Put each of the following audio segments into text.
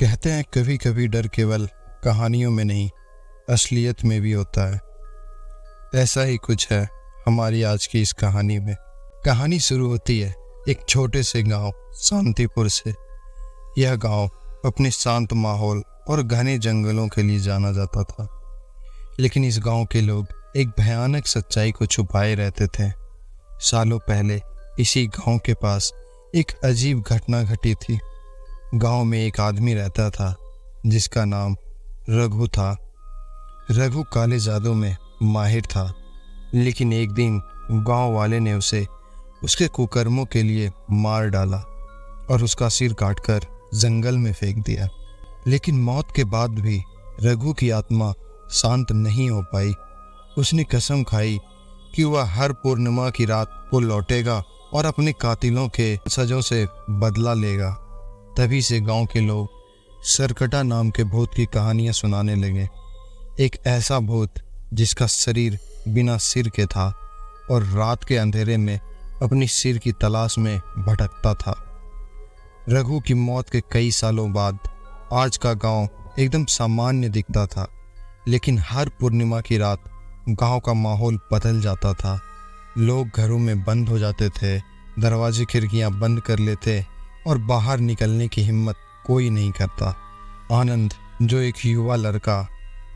कहते हैं कभी कभी डर केवल कहानियों में नहीं, असलियत में भी होता है। ऐसा ही कुछ है हमारी आज की इस कहानी में। कहानी शुरू होती है एक छोटे से गांव शांतिपुर से। यह गांव अपने शांत माहौल और घने जंगलों के लिए जाना जाता था, लेकिन इस गांव के लोग एक भयानक सच्चाई को छुपाए रहते थे। सालों पहले इसी गांव के पास एक अजीब घटना घटी थी। गांव में एक आदमी रहता था जिसका नाम रघु था। रघु काले जादू में माहिर था, लेकिन एक दिन गांव वाले ने उसे उसके कुकर्मों के लिए मार डाला और उसका सिर काटकर जंगल में फेंक दिया। लेकिन मौत के बाद भी रघु की आत्मा शांत नहीं हो पाई। उसने कसम खाई कि वह हर पूर्णिमा की रात को लौटेगा और अपने कातिलों के सजों से बदला लेगा। तभी से गांव के लोग सरकटा नाम के भूत की कहानियां सुनाने लगे। एक ऐसा भूत जिसका शरीर बिना सिर के था और रात के अंधेरे में अपनी सिर की तलाश में भटकता था। रघु की मौत के कई सालों बाद आज का गांव एकदम सामान्य दिखता था, लेकिन हर पूर्णिमा की रात गांव का माहौल बदल जाता था। लोग घरों में बंद हो जाते थे, दरवाजे खिड़कियां बंद कर लेते और बाहर निकलने की हिम्मत कोई नहीं करता। आनंद, जो एक युवा लड़का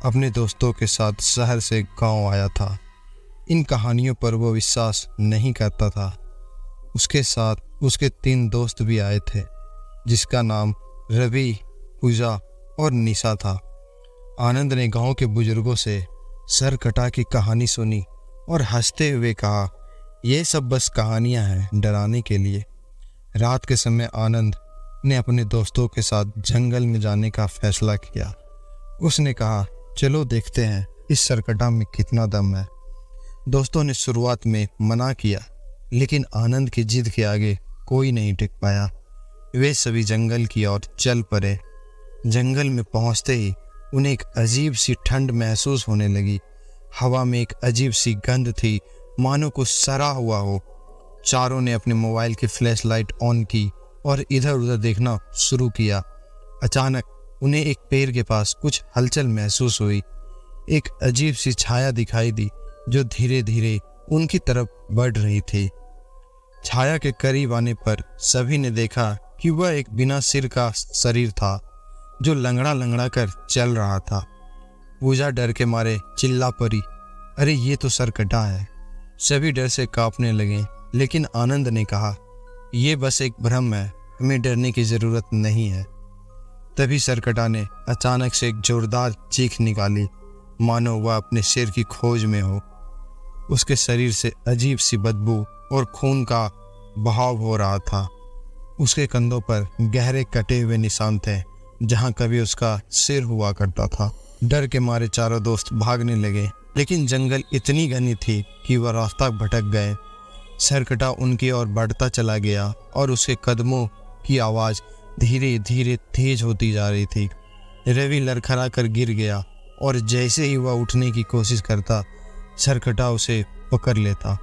अपने दोस्तों के साथ शहर से गांव आया था, इन कहानियों पर वो विश्वास नहीं करता था। उसके साथ उसके 3 दोस्त भी आए थे, जिसका नाम रवि, पूजा और निशा था। आनंद ने गांव के बुजुर्गों से सरकटा की कहानी सुनी और हंसते हुए कहा, ये सब बस कहानियां हैं डराने के लिए। रात के समय आनंद ने अपने दोस्तों के साथ जंगल में जाने का फैसला किया। उसने कहा, चलो देखते हैं इस सरकटा में कितना दम है। दोस्तों ने शुरुआत में मना किया, लेकिन आनंद की जिद के आगे कोई नहीं टिक पाया। वे सभी जंगल की ओर चल पड़े। जंगल में पहुंचते ही उन्हें एक अजीब सी ठंड महसूस होने लगी। हवा में एक अजीब सी गंध थी, मानो कुछ सड़ा हुआ हो। चारों ने अपने मोबाइल की फ्लैश लाइट ऑन की और इधर उधर देखना शुरू किया। अचानक उन्हें एक पेड़ के पास कुछ हलचल महसूस हुई। एक अजीब सी छाया दिखाई दी जो धीरे धीरे उनकी तरफ बढ़ रही थी। छाया के करीब आने पर सभी ने देखा कि वह एक बिना सिर का शरीर था जो लंगड़ा लंगड़ा कर चल रहा था। पूजा डर के मारे चिल्ला पड़ी, अरे ये तो सरकटा है। सभी डर से कांपने लगे, लेकिन आनंद ने कहा, ये बस एक भ्रम है, हमें डरने की जरूरत नहीं है। तभी सरकटा ने अचानक से एक जोरदार चीख निकाली, मानो वह अपने सिर की खोज में हो। उसके शरीर से अजीब सी बदबू और खून का बहाव हो रहा था। उसके कंधों पर गहरे कटे हुए निशान थे, जहां कभी उसका सिर हुआ करता था। डर के मारे चारों दोस्त भागने लगे, लेकिन जंगल इतनी घनी थी कि वह रास्ता भटक गए। सरकटा उनकी ओर बढ़ता चला गया और उसके कदमों की आवाज़ धीरे धीरे तेज होती जा रही थी। रवि लड़खड़ा कर गिर गया और जैसे ही वह उठने की कोशिश करता, सरकटा उसे पकड़ लेता।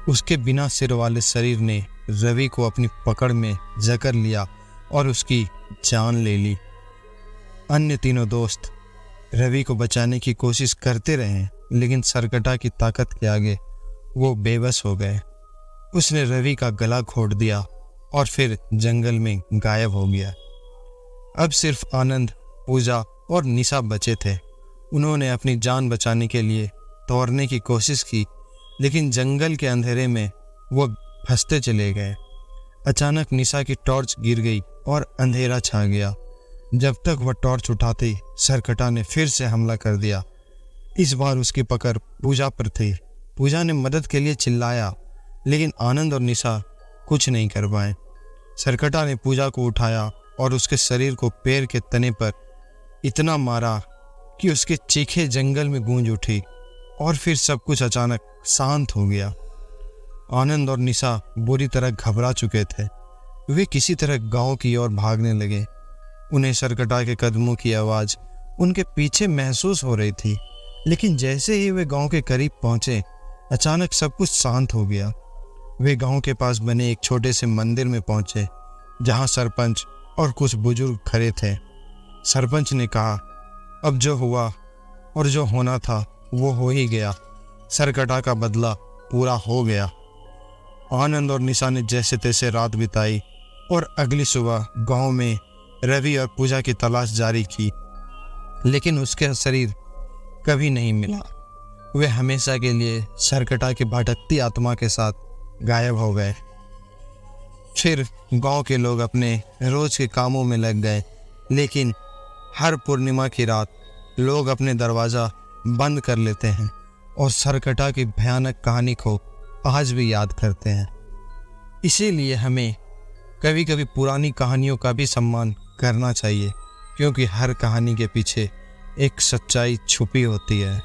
उसके बिना सिर वाले शरीर ने रवि को अपनी पकड़ में जकड़ लिया और उसकी जान ले ली। अन्य तीनों दोस्त रवि को बचाने की कोशिश करते रहे, लेकिन सरकटा की ताकत के आगे वो बेबस हो गए। उसने रवि का गला घोट दिया और फिर जंगल में गायब हो गया। अब सिर्फ आनंद, पूजा और निशा बचे थे। उन्होंने अपनी जान बचाने के लिए दौड़ने की कोशिश की, लेकिन जंगल के अंधेरे में वो फंसते चले गए। अचानक निशा की टॉर्च गिर गई और अंधेरा छा गया। जब तक वह टॉर्च उठाती, सरकटा ने फिर से हमला कर दिया। इस बार उसकी पकड़ पूजा पर थी। पूजा ने मदद के लिए चिल्लाया, लेकिन आनंद और निशा कुछ नहीं कर पाए। सरकटा ने पूजा को उठाया और उसके शरीर को पेड़ के तने पर इतना मारा कि उसके चीखें जंगल में गूंज उठी और फिर सब कुछ अचानक शांत हो गया। आनंद और निशा बुरी तरह घबरा चुके थे। वे किसी तरह गांव की ओर भागने लगे। उन्हें सरकटा के कदमों की आवाज़ उनके पीछे महसूस हो रही थी, लेकिन जैसे ही वे गांव के करीब पहुंचे, अचानक सब कुछ शांत हो गया। वे गांव के पास बने एक छोटे से मंदिर में पहुंचे, जहां सरपंच और कुछ बुजुर्ग खड़े थे। सरपंच ने कहा, अब जो हुआ और जो होना था वो हो ही गया। सरकटा का बदला पूरा हो गया। आनंद और निशा ने जैसे तैसे रात बिताई और अगली सुबह गांव में रवि और पूजा की तलाश जारी की, लेकिन उसका शरीर कभी नहीं मिला। वे हमेशा के लिए सरकटा की भटकती आत्मा के साथ गायब हो गए। फिर गांव के लोग अपने रोज के कामों में लग गए, लेकिन हर पूर्णिमा की रात लोग अपने दरवाज़ा बंद कर लेते हैं और सरकटा की भयानक कहानी को आज भी याद करते हैं। इसीलिए हमें कभी कभी पुरानी कहानियों का भी सम्मान करना चाहिए, क्योंकि हर कहानी के पीछे एक सच्चाई छुपी होती है।